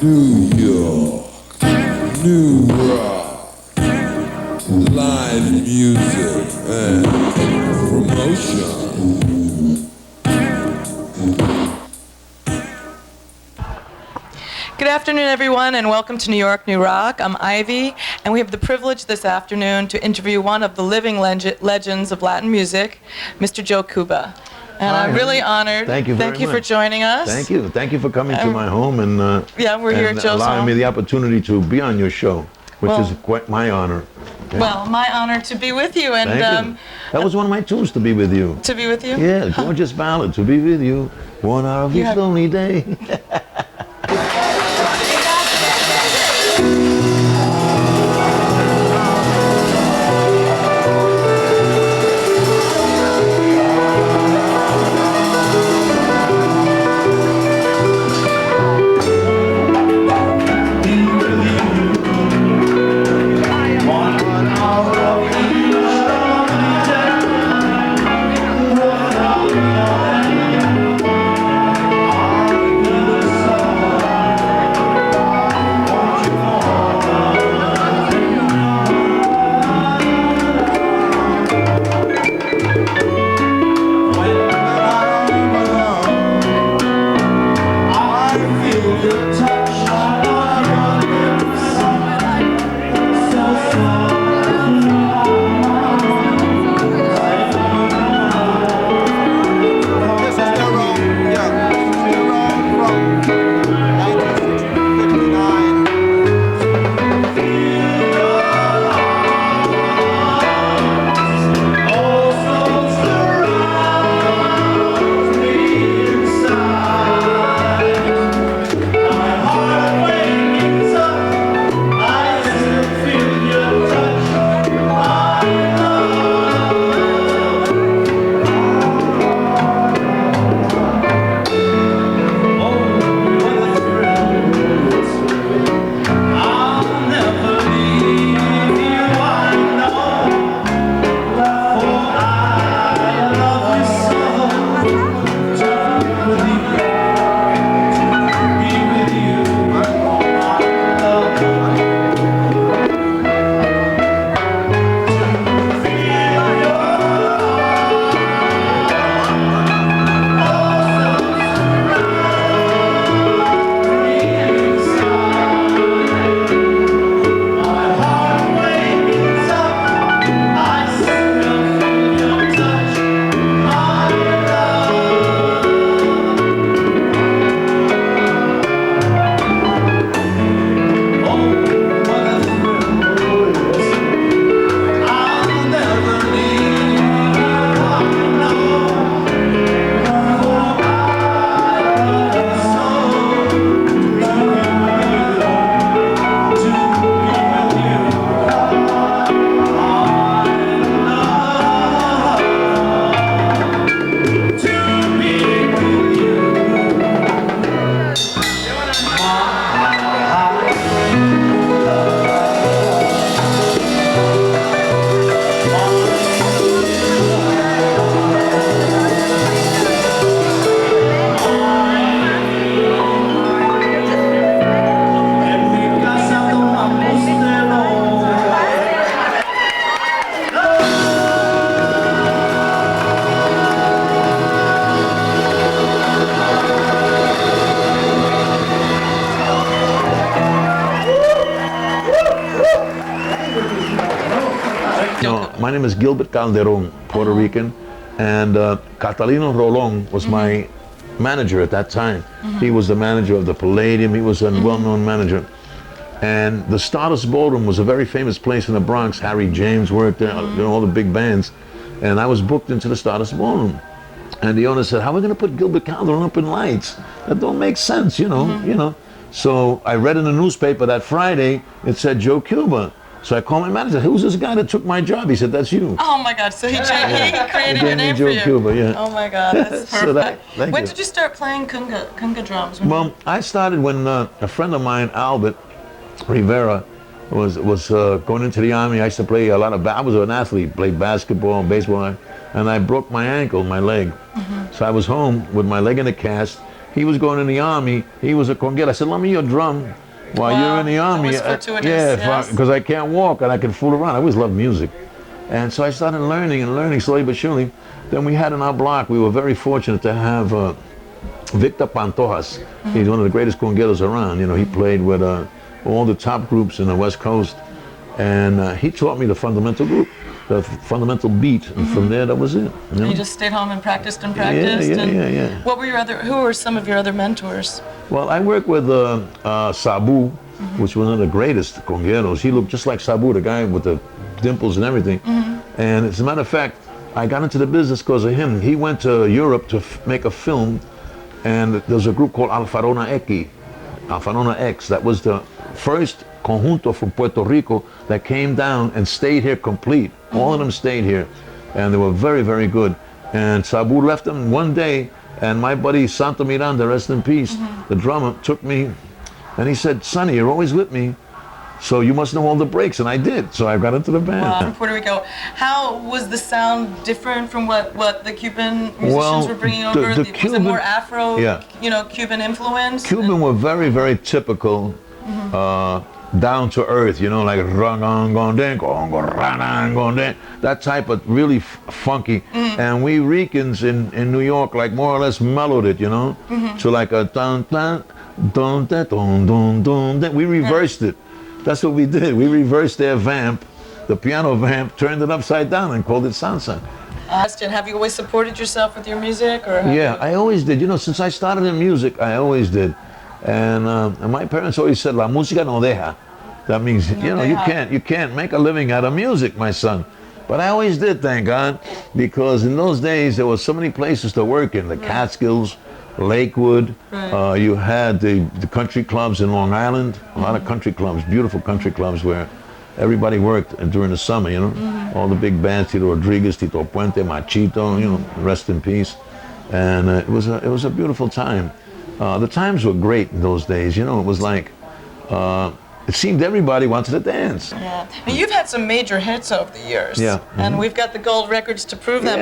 New York, new rock, live music and promotion. Good afternoon, everyone, and welcome to New York, New Rock. I'm Ivy, and we have the privilege this afternoon to interview one of the living legends of Latin music, Mr. Joe Cuba. And Hi, I'm really honored. Thank you very much. For joining us. Thank you. Thank you for coming to my home and we're here at Joe's allowing home. me the opportunity to be on your show, which is quite my honor. Yeah. Well, my honor to be with you. And Thank you. That was one of my tunes, To Be With You. To be with you? Yeah, gorgeous ballad, To Be With You, 1 hour of each lonely day. My name is Gilbert Calderon, Puerto Rican, and Catalino Rolón was my manager at that time. He was the manager of the Palladium. He was a well-known manager. And the Stardust Ballroom was a very famous place in the Bronx. Harry James worked there, you know, all the big bands. And I was booked into the Stardust Ballroom. And the owner said, how are we going to put Gilbert Calderon up in lights? That don't make sense, you know. So I read in the newspaper that Friday, it said Joe Cuba. So I called my manager. Who's this guy that took my job? He said, that's you. Oh my God! So he created your name Joe for you. Cuba, yeah. Oh my God, that's perfect. So when did you start playing conga drums? Well, I started when a friend of mine, Albert Rivera, was going into the Army. I used to play a lot of, I was an athlete, played basketball and baseball, and I broke my ankle, my leg. So I was home with my leg in a cast. he was going in the army. He was a conguero. I said, lend me your drum while you're in the army. That was fortuitous, Yeah, yes. because I can't walk and I can fool around. I always loved music. And so I started learning and learning slowly but surely. Then we had in our block, we were very fortunate to have Victor Pantojas. He's one of the greatest congueros around. You know, he played with all the top groups in the West Coast. And he taught me the fundamental group, the fundamental beat. And from there, that was it. You know? You just stayed home and practiced and practiced? Yeah. What were who were some of your other mentors? Well, I worked with Sabu, which was one of the greatest congueros. He looked just like Sabu, the guy with the dimples and everything. And as a matter of fact, I got into the business because of him. He went to Europe to make a film, and there was a group called Alfredo X. That was the first conjunto from Puerto Rico that came down and stayed here complete. All of them stayed here, and they were very, very good. And Sabu left them one day, and my buddy Santo Miranda, rest in peace, the drummer, took me, and he said, "Sonny, you're always with me, so you must know all the breaks." And I did, so I got into the band. Wow. From Puerto Rico. How was the sound different from what the Cuban musicians were bringing over? The Cuban, was it more Afro, yeah. Cuban influence? Cuban were very, very typical, down to earth, like that type of really funky. And we Ricans in New York, like more or less mellowed it, to like a dun dun dun dun dun dun dun. We reversed it. That's what we did. We reversed their vamp, the piano vamp, turned it upside down and called it salsa. Question, have you always supported yourself with your music? Or Yeah, I always did. Since I started in music, I always did. And my parents always said, "La música no deja." That means, you can't make a living out of music, my son. But I always did, thank God, because in those days there were so many places to work in. The Catskills, Lakewood. You had the country clubs in Long Island. A lot of country clubs, beautiful country clubs where everybody worked during the summer. All the big bands, Tito Rodriguez, Tito Puente, Machito. Rest in peace. And it was a beautiful time. The times were great in those days. It was like it seemed everybody wanted to dance. Yeah, and you've had some major hits over the years. Yeah. And we've got the gold records to prove them.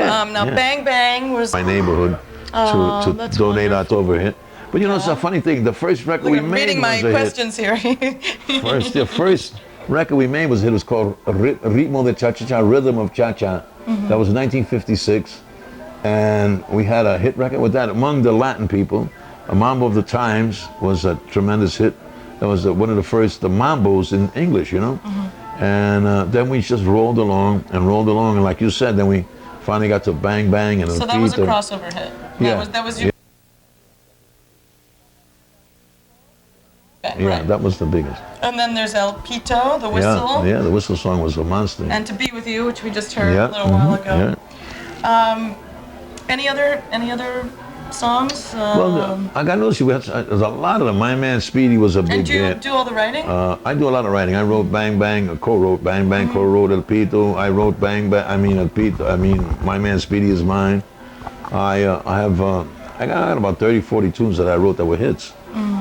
Bang Bang was my neighborhood. To donate out over a hit. But it's a funny thing. The first record we made reading my questions here. The first record we made was a hit. It was called Ritmo de Cha Cha Cha, Rhythm of Cha Cha. That was 1956, and we had a hit record with that among the Latin people. A Mambo of the Times was a tremendous hit. That was one of the first mambos in English, And then we just rolled along, and like you said, then we finally got to Bang Bang and so that was a crossover hit. Yeah. That was your. Yeah, that was the biggest. And then there's El Pito, the whistle. Yeah, the whistle song was a monster. And To Be With You, which we just heard a little while ago. Yeah. Any other songs? Well, I got news. There's a lot of them. My Man Speedy was a big hit. And do you do all the writing? I do a lot of writing. I wrote Bang Bang, co-wrote Bang Bang, co-wrote El Pito. I wrote Bang Bang. El Pito. My Man Speedy is mine. I got about 30, 40 tunes that I wrote that were hits.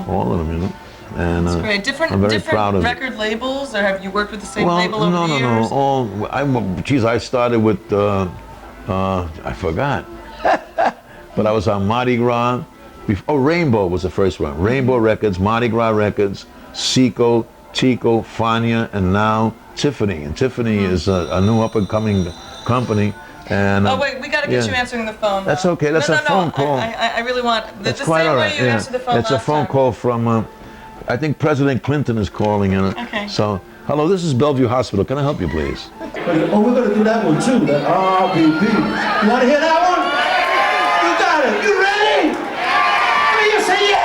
All of them, And that's great. I'm very proud of record it. labels, or have you worked with the same label over the years? No. I started with I forgot. But I was on Mardi Gras. Rainbow was the first one. Rainbow Records, Mardi Gras Records, Seco, Chico, Fania, and now Tiffany. And Tiffany is a new up-and-coming company. And wait, we got to get you answering the phone. That's okay. That's a phone call. I really want. That's the quite same all right. way you answered the phone It's a phone call from. I think President Clinton is calling in. Okay. So, hello, this is Bellevue Hospital. Can I help you, please? We're going to do that one too. That RBP. You want to hear that one? You got it. You ready? Will you say yeah?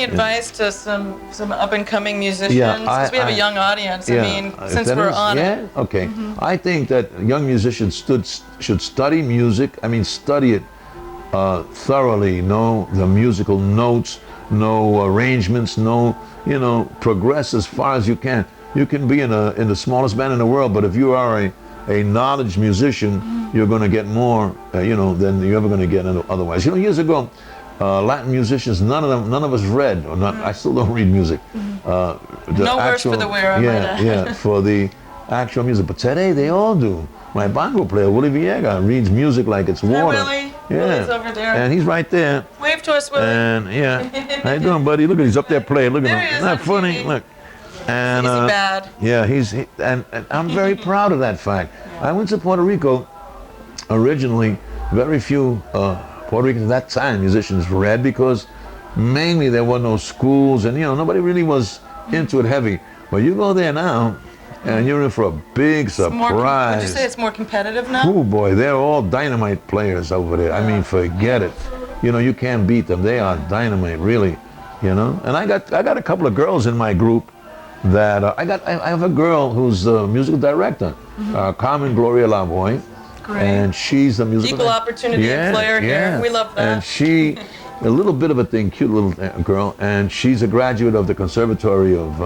advice to some up-and-coming musicians? Yeah, Because we have a young audience. I mean, since we're on it. Yeah, okay. I think that young musicians should study music. I mean, study it thoroughly. Know the musical notes, know arrangements, know, progress as far as you can. You can be in the smallest band in the world, but if you are a knowledge musician, you're going to get more, than you're ever going to get otherwise. Years ago, Latin musicians, none of us read, or not. I still don't read music. No worse for the wearer. For the actual music. But today they all do. My bongo player, Willie Villegas, reads music like it's water. Willie. Willie's over there. And he's right there. Wave to us, Willie. And how you doing, buddy? Look at he's up there playing. Look at There him. he is Isn't that on funny? TV. Look. And Easy bad. yeah, and I'm very proud of that fact. I went to Puerto Rico originally. Very few Puerto Ricans at that time, musicians, read, because mainly there were no schools, and nobody really was into it heavy. But you go there now, and you're in for a big surprise. Would you say it's more competitive now? Oh boy, they're all dynamite players over there. I mean, forget it. You can't beat them. They are dynamite, really. And I got a couple of girls in my group that I have a girl who's the musical director, Carmen Gloria Lavoy. Great. And she's the musical Equal opportunity player here. We love that. And she, a little bit of a thing, cute little girl, and she's a graduate of the Conservatory of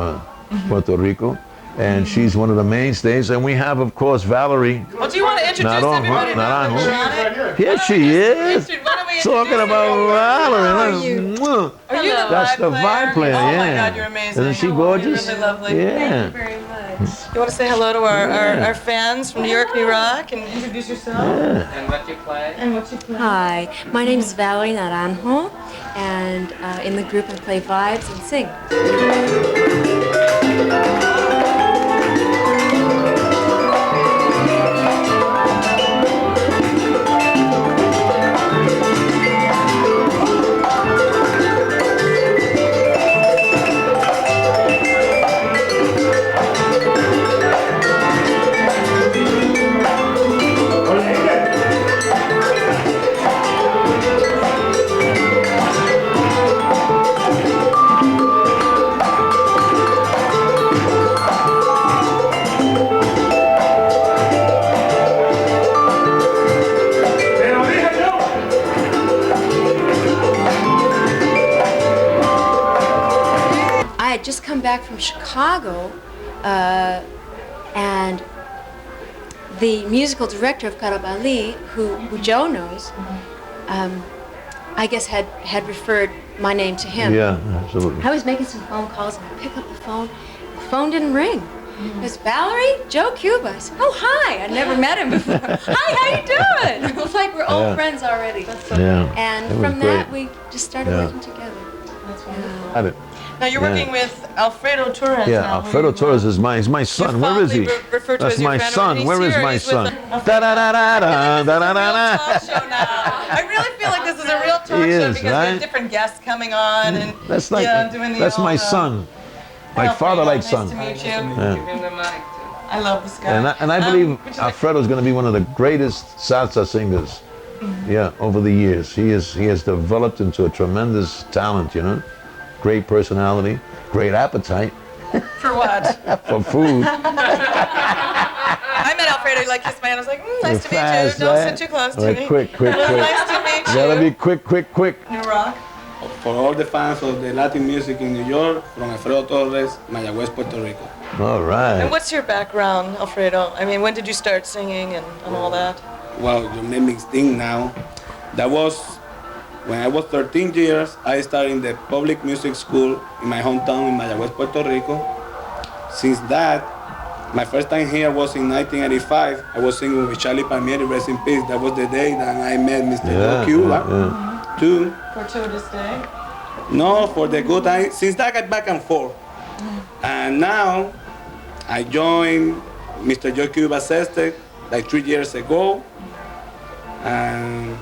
Puerto Rico, and she's one of the mainstays. And we have, of course, Valerie. Well, do you want to introduce everybody? Not on. It? Here she is. Why don't we Talking introduce about everybody? Valerie. Are you the That's the vibe player, Oh yeah. my God, you're amazing. Isn't she gorgeous? You're really lovely. Yeah. very much. You want to say hello to our fans from New York, New Rock, and introduce yourself? And what you play? And what you play? Hi, my name is Valerie Naranjo, and in the group I play vibes and sing. I had just come back from Chicago, and the musical director of Karabali, who Joe knows, I guess had referred my name to him. Yeah, absolutely. I was making some phone calls, and I picked up the phone. The phone didn't ring. It was Valerie, Joe Cuba. I said, "Oh, hi! I'd never met him before. Hi, how you doing?" It was like we're old friends already. Yeah. And That was from that, great. we just started working together. That's wonderful. Got it. Now you're working with Alfredo Torres. Yeah, now, Alfredo Torres is my son. Where is he? Referred to That's as your my friend. son. He's Where is here. my He's with son? the- Da da da da da da da da Real da. talk show now. I really feel like this is a real talk He show is, because we right? have different guests coming on and That's like doing the that's my old, son, like Alfredo, father, like nice son. to meet you. Give him the mic too. I love this guy. And I believe would you like- Alfredo is going to be one of the greatest salsa singers. Yeah, over the years, he has developed into a tremendous talent. Great personality, great appetite For what? for food. I met Alfredo. He like kissed my hand. I was like, nice to meet Fast, you. Don't right? sit too close to Like, me. quick. It was nice to meet you. Gotta be quick. New Rock. For all the fans of the Latin music in New York, from Alfredo Torres, Mayagüez, Puerto Rico. All right. And what's your background, Alfredo? I mean, when did you start singing and all that? Well, you made me think now. That was when I was 13 years. I started in the public music school in my hometown in Mayagüez, Puerto Rico. Since that, my first time here was in 1985. I was singing with Charlie Palmieri, rest in peace. That was the day that I met Mr. Joe Cuba. Too. Fortuitous day. No, for the good time. Since that, I got back and forth. And now, I joined Mr. Joe Cuba Sestek like 3 years ago. And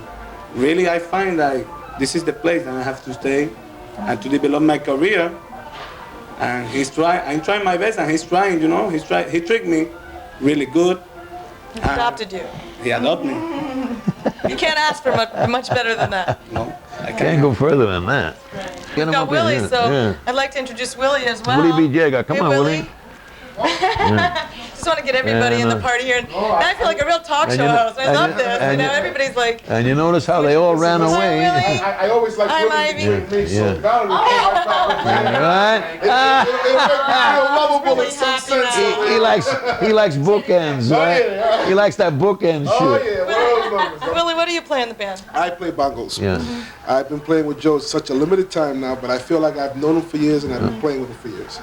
really, I find that this is the place that I have to stay and to develop my career. And I'm trying my best, and he's trying, he treated me really good. He adopted you. He adopted me. You can't ask for much better than that. No, I Can't go further than that. Right. Get him got up here, Willie, yeah, so yeah. I'd like to introduce Willie as well. Willie Villegas, come Hey, on, Willie. Just want to get everybody in the party here. And I feel like a real talk show host. I love this. You know, everybody's like. And you notice how they all ran Hi, away. Willie. I always like I'm Willie Ivy. between me, so Yeah. Valerie came right back. Right? It make me feel lovable in Really some happy sense. now. He likes bookends, right? yeah. He likes that bookend Oh shit. yeah, what else? Willie, what do you play in the band? I play bongos. Yeah. I've been playing with Joe such a limited time now, but I feel like I've known him for years and I've been playing with him for years.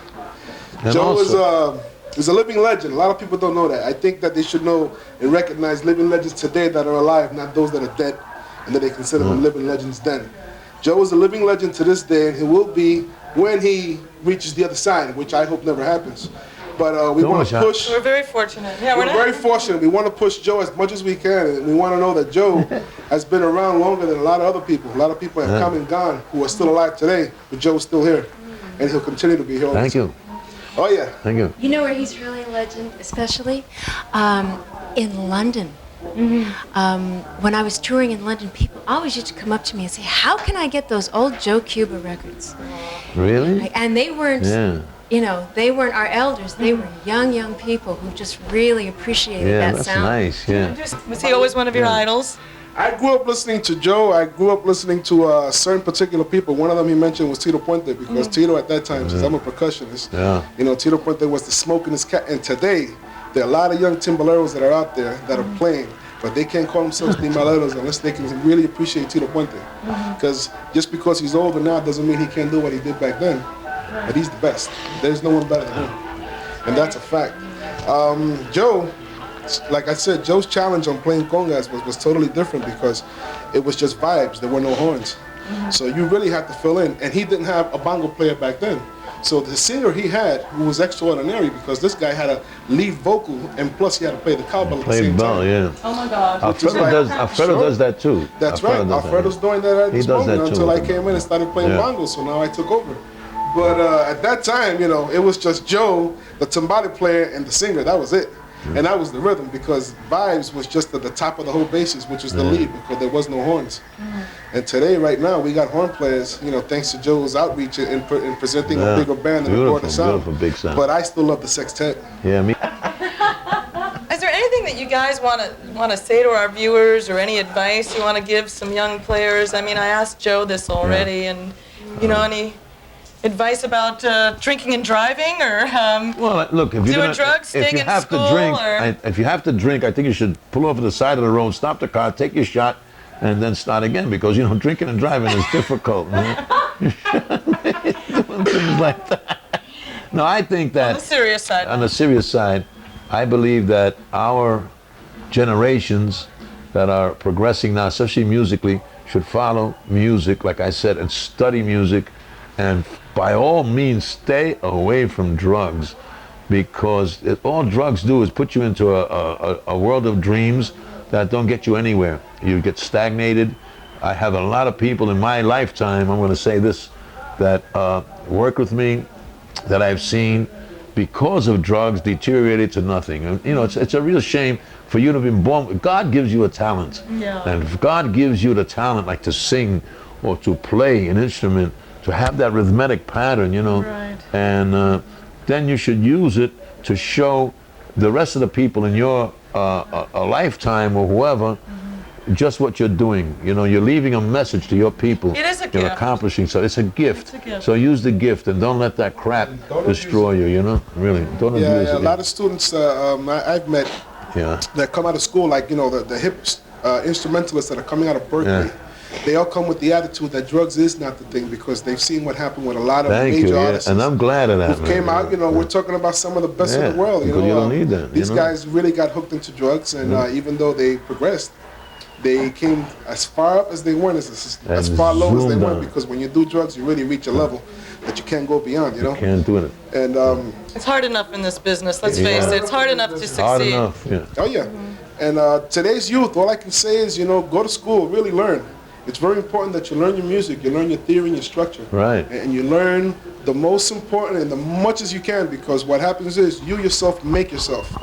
And Joe also- is a living legend. A lot of people don't know that. I think that they should know and recognize living legends today that are alive, not those that are dead, and that they consider them living legends then. Joe is a living legend to this day, and he will be when he reaches the other side, which I hope never happens. But we want to push. We're very fortunate. Yeah, We're very fortunate. We want to push Joe as much as we can, and we want to know that Joe has been around longer than a lot of other people. A lot of people have come and gone who are still alive today, but Joe's still here, and he'll continue to be here. Thank you. Oh yeah. Thank you. You know where he's really a legend, especially in London. When I was touring in London, people always used to come up to me and say, "How can I get those old Joe Cuba records?" Really? And they weren't, you know, they weren't our elders. They were young people who just really appreciated Yeah, that that's sound. nice. Yeah. Was he always one of your idols? I grew up listening to Joe. I grew up listening to certain particular people. One of them he mentioned was Tito Puente, because Tito at that time, since I'm a percussionist, you know, Tito Puente was the smoke in his cat. And today, there are a lot of young timboleros that are out there that are playing, but they can't call themselves timbaleros unless they can really appreciate Tito Puente. Because just because he's older now doesn't mean he can't do what he did back then. But he's the best. There's no one better than him. And that's a fact. Joe, like I said, Joe's challenge on playing congas was totally different because it was just vibes. There were no horns. So you really had to fill in. And he didn't have a bongo player back then. So the singer he had, who was extraordinary, because this guy had a lead vocal, and plus he had to play the cowbell at the same time. Yeah. Oh my God. Alfredo does that too. That's right. Alfredo's doing that at this moment until I came in and started playing bongos. So now I took over. But at that time, you know, it was just Joe, the timbale player, and the singer. That was it. And that was the rhythm, because vibes was just at the top of the whole basis, which was the lead, because there was no horns. And today, right now, we got horn players, you know, thanks to Joe's outreach in presenting a bigger band and a broader sound. Beautiful, big sound. But I still love the sextet. Yeah, me. Is there anything that you guys want to say to our viewers, or any advice you want to give some young players? I mean, I asked Joe this already, and you know, any advice about drinking and driving, or Well, look, if you're doing drugs, staying in school, if you have to drink, I think you should pull over to the side of the road, stop the car, take your shot, and then start again, because you know drinking and driving is difficult. Doing things like that. No, I think that on the serious side. on the serious side, I believe that our generations that are progressing now, especially musically, should follow music, like I said, and study music, and by all means stay away from drugs, because all drugs do is put you into a world of dreams that don't get you anywhere. You get stagnated. I have a lot of people in my lifetime, I'm going to say this, that work with me, that I've seen, because of drugs, deteriorated to nothing. And, you know, it's a real shame for you to have been born. God gives you a talent. Yeah. And if God gives you the talent, like to sing or to play an instrument, to have that rhythmic pattern, you know, and then you should use it to show the rest of the people in your a lifetime or whoever just what you're doing. You know, you're leaving a message to your people. It is a You're gift. accomplishing, so it's a gift. It's a gift. So use the gift and don't let that crap destroy you, you know, really. Don't abuse it. Yeah, a lot of students I've met that come out of school, like, you know, the hip instrumentalists that are coming out of Berkeley. They all come with the attitude that drugs is not the thing, because they've seen what happened with a lot of major artists. And I'm glad of that. Who came out, you know, we're talking about some of the best in the world. You know, you don't need that. These guys really got hooked into drugs, and even though they progressed, they came as far up as they went, as far low as they went, because when you do drugs, you really reach a level that you can't go beyond, you know? Can't do it. And it's hard enough in this business, let's face it. It's hard enough to succeed. Hard enough, yeah. Oh, yeah. And today's youth, all I can say is, you know, go to school, really learn. It's very important that you learn your music, you learn your theory and your structure. Right. And you learn the most important and the much as you can, because what happens is you yourself make yourself.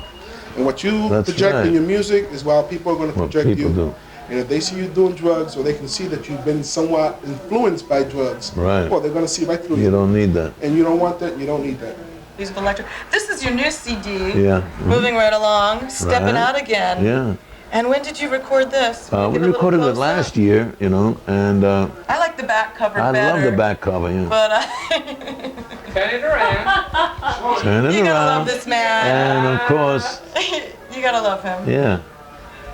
And what you project in your music is what people are going to project you. And if they see you doing drugs, or they can see that you've been somewhat influenced by drugs, Right. well, they're going to see right through you. You don't need that. And you don't want that, you don't need that. Piece of electric. This is your new CD. Yeah. Moving right along, stepping Right. out again. Yeah. And when did you record this? We Get a little recorded it close last up. year, you know, and I like the back cover I better. love the back cover. Yeah. But Turn it around. Turn it you gotta around. love this man. And of course, You gotta love him. yeah.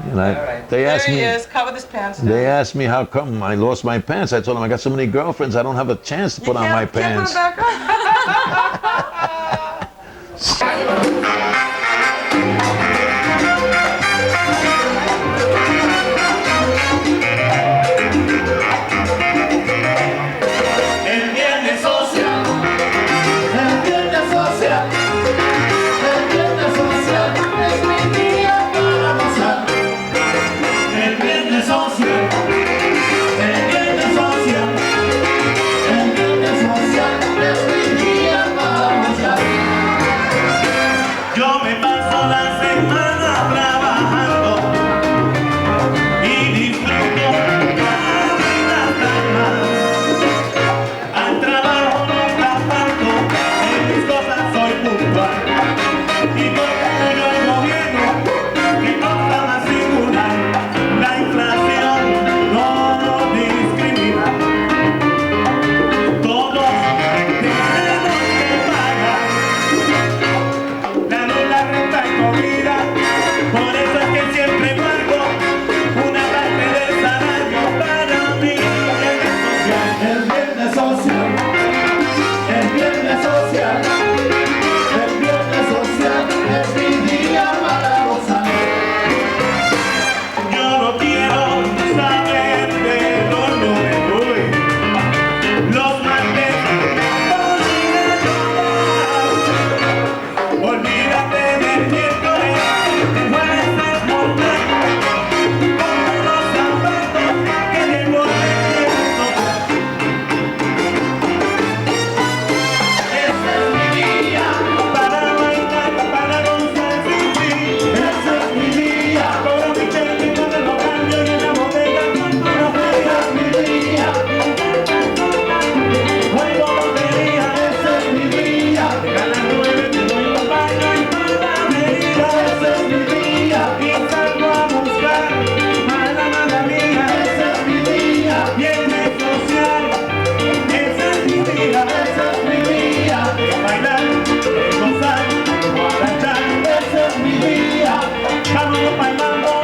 And right. they There asked he me. is, covered his pants down. They asked me how come I lost my pants. I told them I got so many girlfriends, I don't have a chance to put on my Can't put pants. it back on. El viernes social, el viernes social, el viernes social es mi día para gozar. El viernes social, el viernes social, el viernes social es mi día para gozar. Yo me paso la semana trabajando y disfruto cada vida tan mal. Al trabajo nunca falto, en mis cosas soy puntual. Y porque tengo el gobierno, que cosa más singular, la inflación no nos discrimina. Todos tenemos que pagar la luz, la renta y comida. Por eso es que siempre pago una parte del salario para mí. El viernes social, el viernes social, el viernes social es mi día para gozar. Yo no quiero saber de dónde me voy. Los martes por ir a llorar. Olvídate del miércoles, el jueves es normal. Ponme los zapatos que llevo el viernes social. Ese es mi día para bailar, para gozar sin fin. Ese es mi día para mi técnico de los cambios y en la bodega con tu feria. Ese es mi día, juego lotería. Ese es mi día, a las 9 te doy un baño y panadería. Ese es mi día, y salgo a buscar a la mala mía. Ese es mi día, viernes social. Ese es mi día, ese es mi día, de bailar, de gozar, guarachar. Ese es mi día, vámonos pa'l mambo,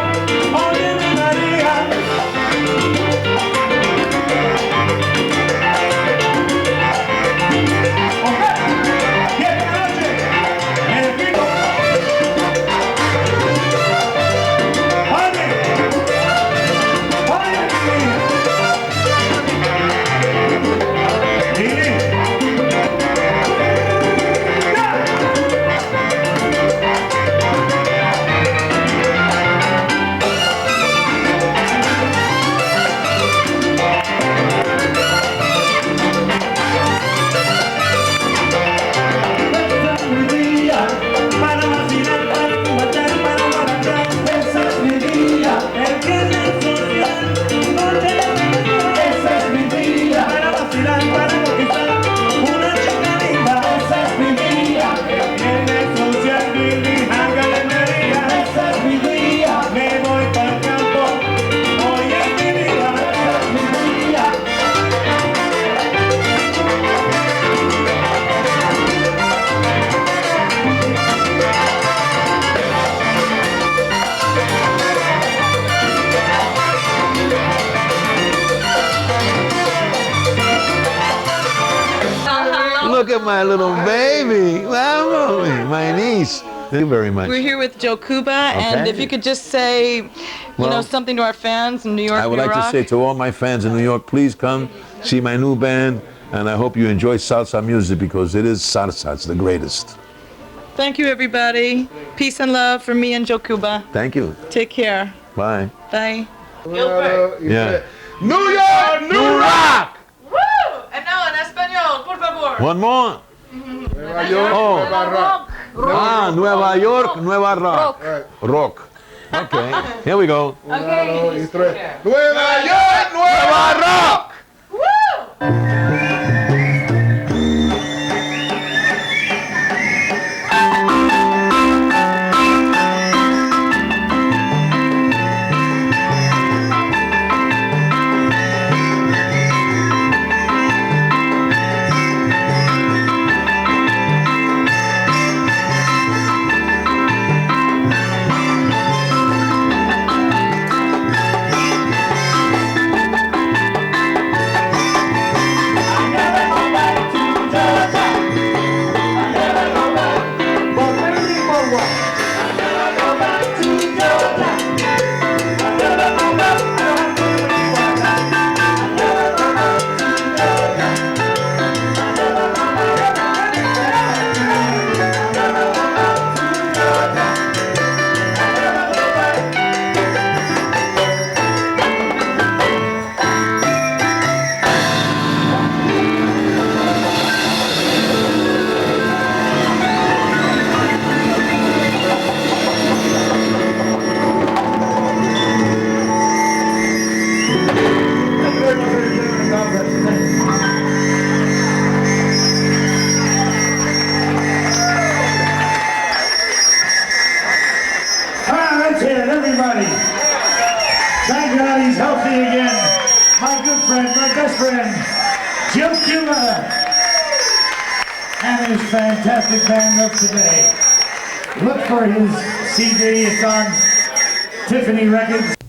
oye mi María. Ok, y esta noche, el equipo. Oye, Lili. Ese es mi día para vacilar, para emborrachar, para guarachar. Ese es mi día, el viernes social, noche de alegría. Ese es mi día para vacilar, para conquistar una chica linda. Ese es mi día, el viernes social, Billy, Ángel y María. Ese es mi día, me voy pa'l campo, hoy es mi día. Ese es mi día. Look at my little baby, my niece. Thank you very much. We're here with Joe Cuba, and Okay. if you could just say, you know, Well, something to our fans in New York, I would New like to Rock. say to all my fans in New York, please come see my new band, and I hope you enjoy salsa music because it is salsa. It's the greatest. Thank you, everybody. Peace and love from me and Joe Cuba. Thank you. Take care. Bye. Bye. Yeah. New York, New Rock! Woo! And now en español, por favor. One more. Nueva York, Oh. Nueva Rock. Nueva York, Nueva Rock. Right. Rock. Okay, here we go. Okay. Nueva York, Nueva Rock! Everybody, thank God he's healthy again. My good friend, my best friend, Joe Cuba, and his fantastic band of today. Look for his CD, it's on Tiffany Records.